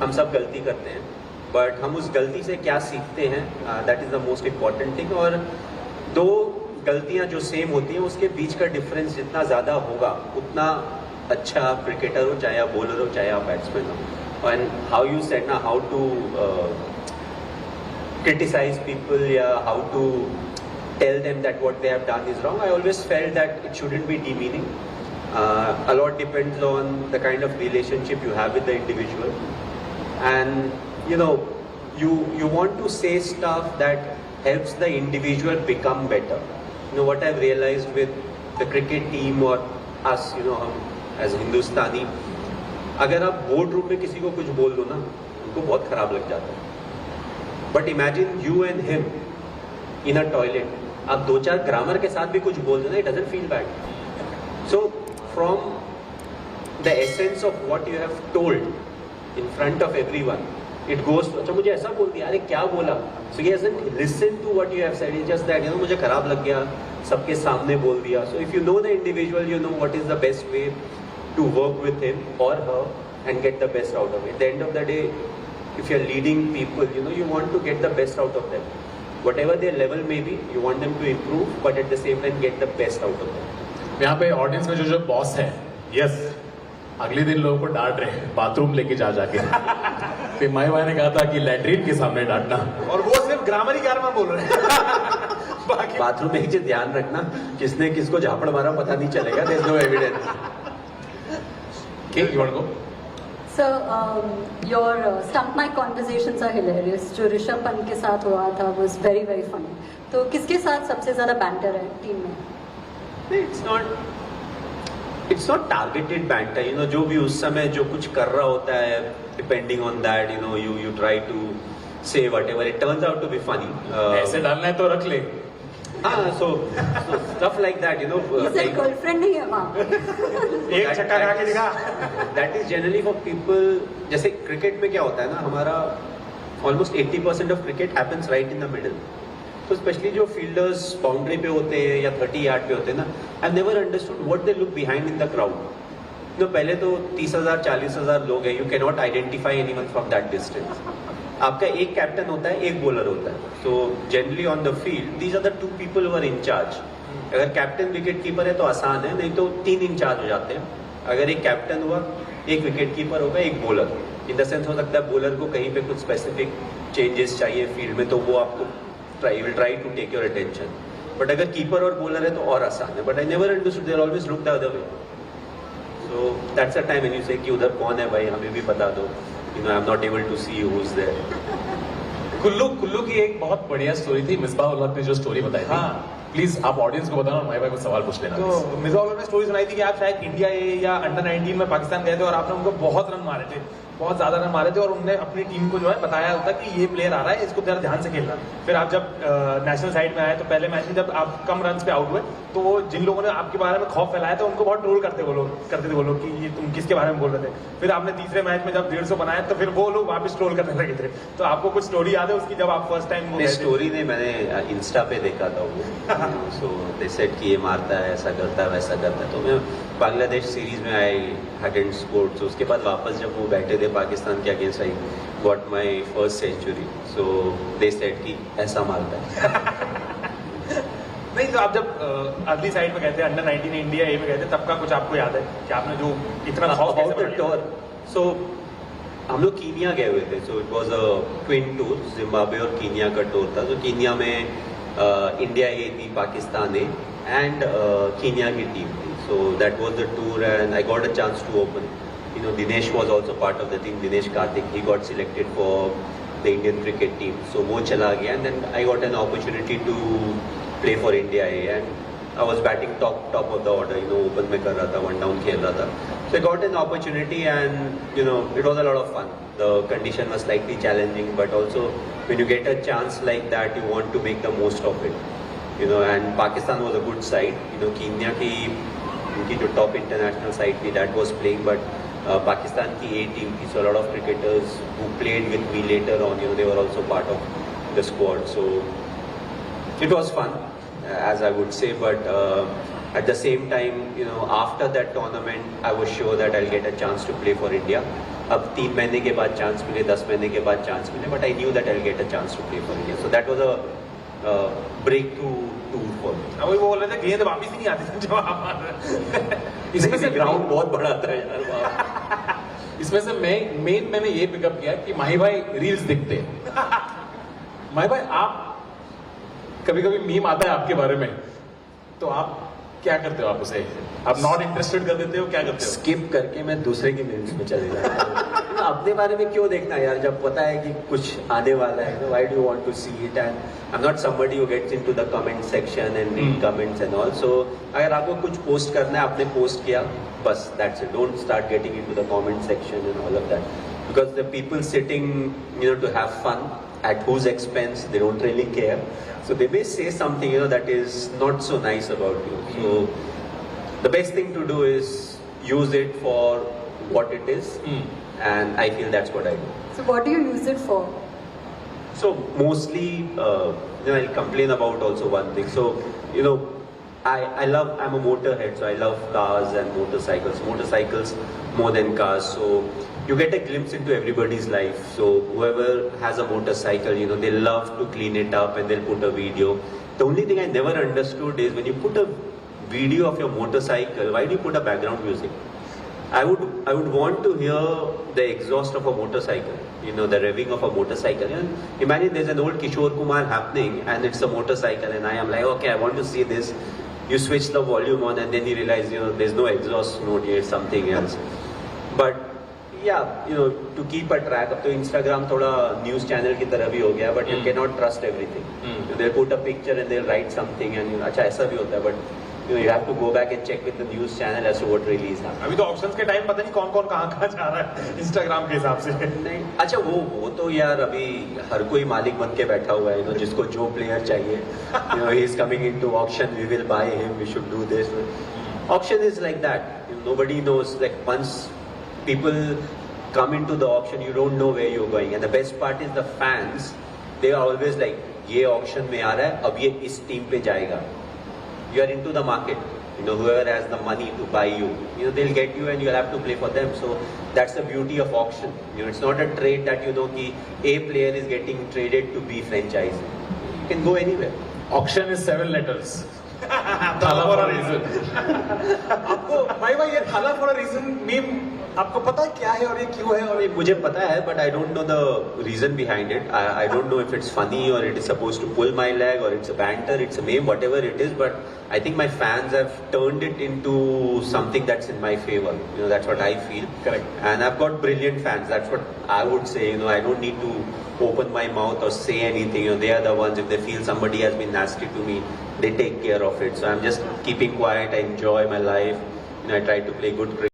हम सब गलती करते हैं, बट हम उस गलती से क्या सीखते हैं, that is the most important thing. और दो गलतियां जो सेम होती हैं उसके बीच का डिफरेंस जितना ज़्यादा होगा उतना अच्छा आप क्रिकेटर हो, चाहे आप बॉलर हो, चाहे आप बैट्समैन हो। एंड हाउ यू सेड ना, how to criticize people, yeah, how to tell them that what they have done is wrong. I always felt that it shouldn't be demeaning. A lot depends on the kind of relationship you have with the individual, and you know, you want to say stuff that helps the individual become better. You know what I've realized with the cricket team or us, you know, हम as Hindustani, अगर आप board room में किसी को कुछ बोल दो ना, उनको बहुत खराब लग जाता है। But imagine you and him in a toilet, आप दो चार ग्रामर के साथ भी कुछ बोल दो ना, it doesn't feel bad. So from the essence of what you have told in front of everyone, it goes, अच्छा मुझे ऐसा बोल दिया, अरे क्या बोला, so he doesn't listen to what you have said, it's just that, you know, मुझे खराब लग गया, सबके सामने बोल दिया। So if you know the individual, you know what is the best way to work with him और her and get the best out of it. At the end of the day, if you're leading people, you know, you want to get the best out of them. Whatever their level may be, you want them to improve, but at the same time get the best out of them. यहाँ पे audience में जो boss है, yes, अगले दिन लोगों को डांट रहे हैं बाथरूम लेके जाके। फिर माई भाई ने कहा था कि लैट्रिन के सामने डांटना, और वो सिर्फ ग्रामर ही ग्रामर बोल रहे हैं। बाकी बाथरूम में ही ध्यान रखना, किसने किसको झापड़ मारा पता नहीं चलेगा, there's no evidence. Okay, you want to go? So, your stunt mic conversations are hilarious. जो ऋषभ पंत के साथ हुआ था was very very funny. तो किसके साथ सबसे ज़्यादा banter है टीम में? It's not targeted banter. You know, जो भी उस समय जो कुछ कर रहा होता है, depending on that, you know, you try to say whatever. It turns out to be funny. ऐसे डालना है तो रख ले। हाँ, so stuff like that, you know. इसे गर्लफ्रेंड नहीं है वहाँ। एक छक्का खा के दिखा। That is generally for people. जैसे क्रिकेट में क्या होता है ना, हमारा almost 80% of cricket happens right in the middle. तो स्पेशली जो फील्डर्स बाउंड्री पे होते हैं या 30 यार्ड पे होते हैं ना, I never understood what they look behind in the crowd. तो पहले तो 30,000 40,000 लोग हैं, you can not identify anyone from that distance. आपका एक कैप्टन होता है, एक बॉलर होता है। So generally on the field these are the two people who are in charge. अगर कैप्टन विकेट कीपर है तो आसान है, नहीं तो 3 इंचार्ज हो जाते हैं। अगर एक कैप्टन हुआ, एक विकेट कीपर होगा, एक बॉलर। इन द सेंस हो सकता है बॉलर को कहीं पे कुछ स्पेसिफिक चेंजेस चाहिए फील्ड में, तो वो आपको will try to take your attention. But अगर कीपर और बॉलर है तो और आसान है। But I never understood, they always look the other way. So that's a time when you say कि उधर कौन है भाई, हमें भी बता दो। You know, I'm not able to see who's there. Kullu की एक बहुत बढ़िया स्टोरी थी, मिसबाह उल हक ने जो स्टोरी बताई थी। प्लीज आप ऑडियंस को बताना और भाई को सवाल पूछ लेना। तो मिसबाह उल हक ने स्टोरी सुनाई थी कि आप शायद इंडिया ए या अंडर 19 में पाकिस्तान गए थे और आपने उनको बहुत रन मारे थे, बहुत ज्यादा रन मारे थे, और उनने अपनी टीम को जो है बताया होता कि ये प्लेयर आ रहा है, इसको जरा ध्यान से खेलना। फिर आप जब नेशनल साइड में आए तो पहले मैच में जब आप कम रन पे आउट हुए तो वो जिन लोगों ने आपके बारे में खौफ फैलाया था उनको बहुत ट्रोल करते थे वो लोग कि ये तुम किसके बारे में बोल रहे थे। फिर आपने तीसरे मैच में जब 150 बनाया तो फिर वो लोग वापस ट्रोल करने लगे थे। तो आपको कुछ स्टोरी याद है उसकी, जब आप फर्स्ट टाइम? स्टोरी नहीं, मैंने इंस्टा पे देखा था वो। सो दे सेड कि ये मारता है, ऐसा करता है, वैसा करता है। तो मैं बांग्लादेश सीरीज में आई हैडंट स्कोर्ड, तो उसके बाद वापस जब वो बैठे थे पाकिस्तान के against, I got my first century. So they said कि ऐसा मारता है। नहीं, तो आप जब अगली साइड में गए थे, अंडर 19 इंडिया ए में गए थे, तब का कुछ आपको याद है कि आपने जो इतना टूर? सो हम लोग कीनिया गए हुए थे। So it was a twin tour, Zimbabwe और कीनिया का टूर था। तो कीनिया में इंडिया ए थी, पाकिस्तान ए एंड कीनिया की टीम थी। So that was the tour and I got a chance to open. You know, Dinesh was also part of the team. Dinesh Karthik, he got selected for the Indian cricket team. So वो चला गया and then I got an opportunity to play for India A and I was batting top of the order. You know, open में कर रहा था, 1 down खेल रहा था. So I got an opportunity and you know it was a lot of fun. The condition was slightly challenging, but also when you get a chance like that, you want to make the most of it. You know, and Pakistan was a good side. You know, Kenya की उनकी जो top international side थी, that was playing, but Pakistan की A team थी, so a lot of cricketers who played with me later on, you know, they were also part of the squad. So it was fun, as I would say, but at the same time, you know, after that tournament, I was sure that I'll get a chance to play for India. अब 3 महीने के बाद chance मिले, 10 महीने के बाद chance मिले, but I knew that I get a chance to play for India. So that was a breakthrough tour for me. अब वही वो बोल रहे थे गेंद वापस ही नहीं आती थी जब आप इसमें से ग्राउंड बहुत बड़ा था यार. वाह. इसमें से मैंने ये पिकअप किया कि माही भाई रील्स दिखते हैं. माही भाई आप कभी कभी मीम आता है आपके बारे में, तो आप क्या करते हो? आप उसे आप नॉट इंटरेस्टेड कर देते हो, क्या करते हो? स्किप करके मैं दूसरे की मीम्स में चले जाता हूँ. अपने बारे में क्यों देखना यार, जब पता है कि कुछ आने वाला है. Why do you want to see it? And I am not somebody who gets into the comment section and read comments and all. So अगर आपको कुछ पोस्ट करना है, आपने पोस्ट किया, बस that's it. Don't start getting into the comment section and all of that, because the people sitting to have fun at whose expense, they don't really care. So they may say something that is not so nice about you. So the best thing to do is use it for what it is, and I feel that's what I do. So what do you use it for? So mostly, I'll complain about also one thing. So I'm a motorhead, so I love cars and motorcycles more than cars. So you get a glimpse into everybody's life. So whoever has a motorcycle, they love to clean it up and they'll put a video. The only thing I never understood is when you put a video of your motorcycle, why do you put a background music? I would want to hear the exhaust of a motorcycle, the revving of a motorcycle. And imagine there's an old Kishore Kumar happening and it's a motorcycle and I am like, okay, I want to see this. You switch the volume on and then you realize, there's no exhaust note here, it's something else. But yeah, to keep a track. अब तो Instagram थोड़ा news channel की तरह भी हो गया, but you cannot trust everything. They'll put a picture and they'll write something and अच्छा ऐसा भी होता है, but you have to go back and check with the news channel as to what really is happening. अभी तो options के time पता नहीं कौन कौन कहाँ जा रहा है इंस्टाग्राम के हिसाब से. नहीं, अच्छा वो तो यार अभी हर कोई मालिक बन के बैठा हुआ है, जिसको जो प्लेयर चाहिए, he is coming into auction, we will buy him, we should do this. Auction is like that. Nobody knows. Like once people come into the auction, you don't know where you're going. And the best part is the fans. They are always like, ये auction में आ रहा है, अब ये इस team पे जाएगा. You are into the market. Whoever has the money to buy you, they'll get you and you'll have to play for them. So that's the beauty of auction. It's not a trade that ki a player is getting traded to be franchised. You can go anywhere. Auction is 7 letters. थाला for a reason. आपको भाई ये थाला for a reason meme आपको पता है क्या है और ये क्यों है? और मुझे पता है, but I don't know the reason behind it. I don't know if it's funny or it is supposed to pull my leg or it's a banter, it's a meme, whatever it is. But I think my fans have turned it into something that's in my favor. That's what I feel. Correct. And I've got brilliant fans. That's what I would say. I don't need to open my mouth or say anything. They are the ones. If they feel somebody has been nasty to me, they take care of it. So I'm just keeping quiet. I enjoy my life. I try to play good cricket.